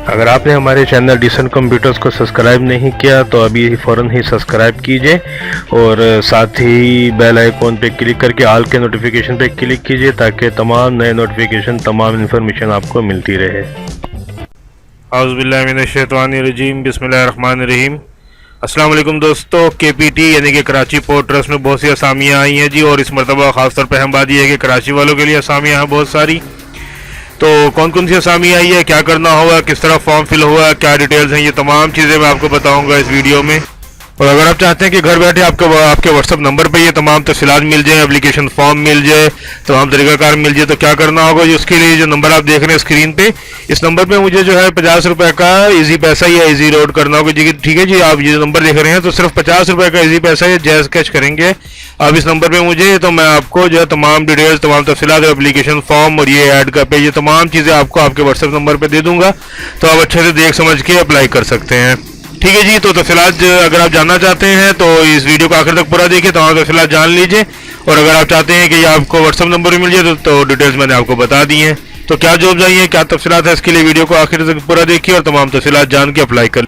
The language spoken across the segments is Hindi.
अगर आपने हमारे चैनल डिसेंट कंप्यूटर्स को सब्सक्राइब नहीं किया तो अभी फ़ौरन ही सब्सक्राइब कीजिए और साथ ही बेल आइकॉन पे क्लिक करके ऑल के नोटिफिकेशन पे क्लिक कीजिए ताकि तमाम नए नोटिफिकेशन तमाम इन्फॉर्मेशन आपको मिलती रहे। औज़ुबिल्लाहिमिनश्शैतानिर्रजीम बिस्मिल्लाहिर्रहमानिर्रहीम। अस्सलाम वालेकुम दोस्तों, केपीटी यानी कि कराची पोर्ट ट्रस्ट में बहुत सी असामियाँ आई हैं जी, और इस मरतबा ख़ासतौर पर अहम बात यह है कि कराची वालों के लिए असामियाँ हैं बहुत सारी। तो कौन कौन सी असामी आई है, क्या करना होगा, किस तरह फॉर्म फिल हुआ, क्या डिटेल्स हैं, ये तमाम चीज़ें मैं आपको बताऊंगा इस वीडियो में। और अगर आप चाहते हैं कि घर बैठे आपके व्हाट्सअप नंबर पे ये तमाम तफसीलात मिल जाए, एप्लीकेशन फॉर्म मिल जाए, तमाम तरीक़ाकार मिल जाए, तो क्या करना होगा जी, उसके लिए जो नंबर आप देख रहे हैं स्क्रीन पे, इस नंबर पे मुझे जो है 50 रुपये का इजी पैसा या इजी लोड करना होगा जी। ठीक है जी, आप ये नंबर देख रहे हैं तो सिर्फ 50 रुपये का इजी पैसा या जैज़ कैश करेंगे आप इस नंबर पे मुझे, तो मैं आपको जो है तमाम डिटेल्स, तमाम तफसीलात, एप्लीकेशन फॉर्म और ये ऐड का पे, ये तमाम चीज़ें आपको आपके व्हाट्सएप नंबर पे दे दूंगा, तो आप अच्छे से देख समझ के अप्लाई कर सकते हैं। ठीक है जी, तो तफसीलात अगर आप जानना चाहते हैं तो इस वीडियो को आखिर तक पूरा देखिए, तमाम तफसीलात जान लीजिए। और अगर आप चाहते हैं कि ये आपको व्हाट्सएप नंबर भी मिल जाए तो डिटेल्स मैंने आपको बता दी हैं। तो क्या जॉब्स आई हैं, क्या तफसीलात है, इसके लिए वीडियो को आखिर तक पूरा देखिए और तमाम तफसीलात जान के अप्लाई कर।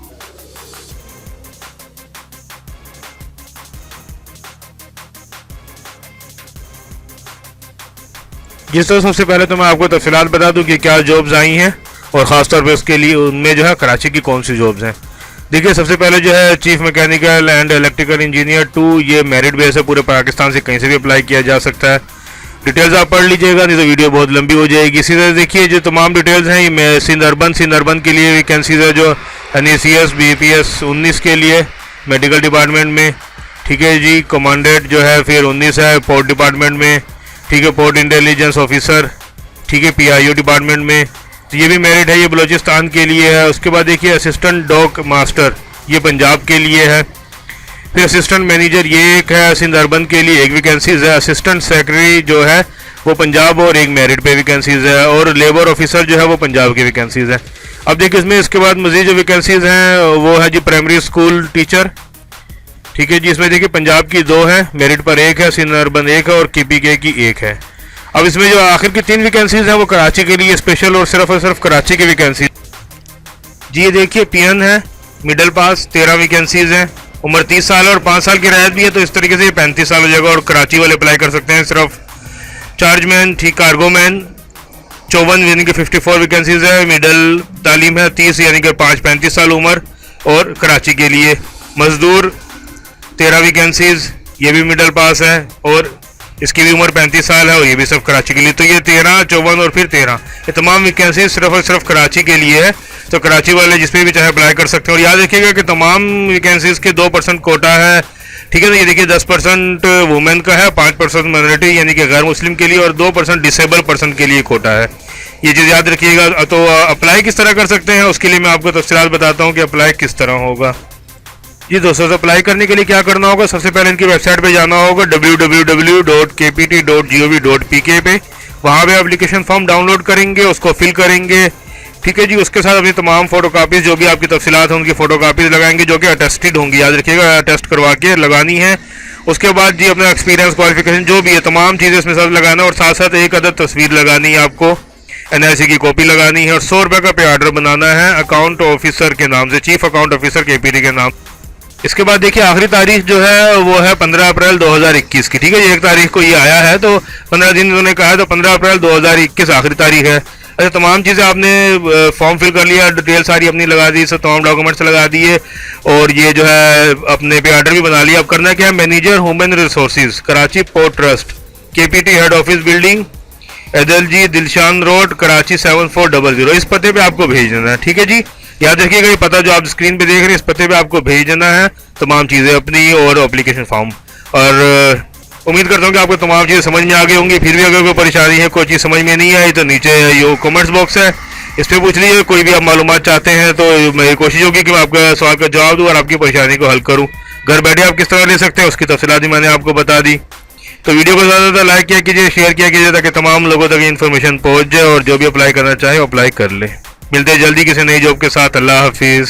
जिस तरह सबसे पहले तो मैं आपको तफसीलात बता दूं कि क्या जॉब्स आई हैं और ख़ासतौर पर उसके लिए उनमें जो है कराची की कौन सी जॉब्स हैं। देखिए, सबसे पहले जो है chief mechanical and electrical engineer 2, ये मेरिट बेस है, पूरे पाकिस्तान से कहीं से भी अप्लाई किया जा सकता है। डिटेल्स आप पढ़ लीजिएगा, नहीं तो वीडियो बहुत लंबी हो जाएगी। इसी तरह देखिए जो तमाम डिटेल्स हैं, ये सिंध अर्बन के लिए वैकेंसीज है, जो NACS BPS 19 के लिए मेडिकल डिपार्टमेंट में। ठीक है जी, कमांडेंट जो है फिर 19 है पोर्ट डिपार्टमेंट में। ठीक है, पोर्ट इंटेलिजेंस ऑफिसर, ठीक है, PIO डिपार्टमेंट में, तो ये भी मेरिट है, ये बलूचिस्तान के लिए है। उसके बाद देखिए असिस्टेंट डॉक मास्टर, ये पंजाब के लिए है। फिर असिस्टेंट मैनेजर, ये एक है सिंध अर्बन के लिए, एक वैकेंसीज है। असिस्टेंट सेक्रेटरी जो है वो पंजाब और एक मेरिट पे वैकेंसीज है। और लेबर ऑफिसर जो है वो पंजाब की वैकेंसीज है। अब देखिए इसमें इसके बाद मजीद जो वैकेंसीज हैं वो है जी प्राइमरी स्कूल टीचर। ठीक है जी, इसमें देखिए पंजाब की 2 है, मेरिट पर 1 है, सिंध अर्बन 1 है और KPK की 1 है। अब इसमें जो आखिर की 3 वैकेंसीज हैं वो कराची के लिए स्पेशल और सिर्फ कराची की वैकेंसी जी। ये देखिए PN है, मिडिल पास, 13 वैकेंसीज हैं, उम्र 30 साल और 5 साल की रियायत भी है, तो इस तरीके से ये 35 साल हो जाएगा। और कराची वाले अप्लाई कर सकते हैं सिर्फ। चार्जमैन, ठीक, कार्गो मैन 54 यानी कि 54 वैकेंसीज है, मिडिल तालीम है 30 यानी कि 35 साल उम्र और कराची के लिए। मजदूर 13 वैकेंसीज, ये भी मिडिल पास है और इसकी भी उम्र 35 साल है और ये भी सब कराची के लिए। तो ये 13, 54 और फिर 13, ये तमाम वैकेंसीज सिर्फ और सिर्फ कराची के लिए है, तो कराची वाले जिसपे भी चाहे अप्लाई कर सकते हैं। और याद रखिएगा कि तमाम वैकेंसीज के 2% कोटा है। ठीक है, तो ये देखिए 10% वुमेन का है, 5% माइनॉरिटी यानी कि गैर मुस्लिम के लिए और 2% डिसेबल पर्सन के लिए कोटा है। ये चीज़ याद रखिएगा। तो अप्लाई किस तरह कर सकते हैं उसके लिए मैं आपको तफसीलात बताता हूँ कि अप्लाई किस तरह होगा जी। दोस्तों, अप्लाई करने के लिए क्या करना होगा, सबसे पहले इनकी वेबसाइट पे जाना होगा www.kpt.gov.pk पे। वहाँ पे एप्लीकेशन फॉर्म डाउनलोड करेंगे, उसको फिल करेंगे। ठीक है जी, उसके साथ अपनी तमाम फोटोकॉपीज़, जो भी आपकी तफसीलात हैं उनकी फ़ोटोकॉपीज़ लगाएंगे, जो कि अटेस्टेड होंगी, याद रखिएगा अटेस्ट करवा के लगानी है। उसके बाद जी अपना एक्सपीरियंस, क्वालिफिकेशन जो भी है तमाम चीज़ें इसमें साथ लगाना, और साथ साथ एक अदद तस्वीर लगानी है आपको, NIC की कॉपी लगानी है, और 100 रुपये का पे ऑर्डर बनाना है अकाउंट ऑफिसर के नाम से, चीफ अकाउंट ऑफिसर KPT के नाम। इसके बाद देखिए आखिरी तारीख जो है वो है 15 अप्रैल 2021 की। ठीक है, ये 1 तारीख को ये आया है, तो 15 दिन उन्होंने कहा है, तो 15 अप्रैल 2021 आखिरी तारीख है। अच्छा, तमाम चीज़ें आपने फॉर्म फिल कर लिया, डिटेल सारी अपनी लगा दी, सब तमाम डॉक्यूमेंट्स लगा दिए, और ये जो है अपने पे ऑर्डर भी बना लिया। अब करना क्या है, manager human resources, Karachi port trust, KPT head office building, Edulji Dilshan road, Karachi 7400, इस पते पे आपको भेज देना है। ठीक है जी, याद रखिएगा ये पता जो आप स्क्रीन पे देख रहे हैं, इस पते पे आपको भेज देना है तमाम चीज़ें अपनी और एप्लीकेशन फॉर्म। और उम्मीद करता हूँ कि आपको तमाम चीज़ें समझ में आ गई होंगी। फिर भी अगर कोई परेशानी है, कोई चीज़ समझ में नहीं आई, तो नीचे ये कमेंट्स बॉक्स है, इस पर पूछ लीजिए। कोई भी आप मालूमात चाहते हैं तो मेरी कोशिश होगी कि मैं आपका सवाल का जवाब दूँ और आपकी परेशानी को हल करूँ। घर बैठे आप किस तरह ले सकते हैं उसकी तफसीलात भी मैंने आपको बता दी। तो वीडियो को ज़्यादा से ज़्यादा लाइक किया कीजिए, शेयर किया कीजिए, ताकि तमाम लोगों तक इन्फॉर्मेशन पहुँच जाए और जो भी अप्लाई करना चाहे अप्लाई कर ले। मिलते हैं जल्दी किसी नई जॉब के साथ। अल्लाह हाफिज़।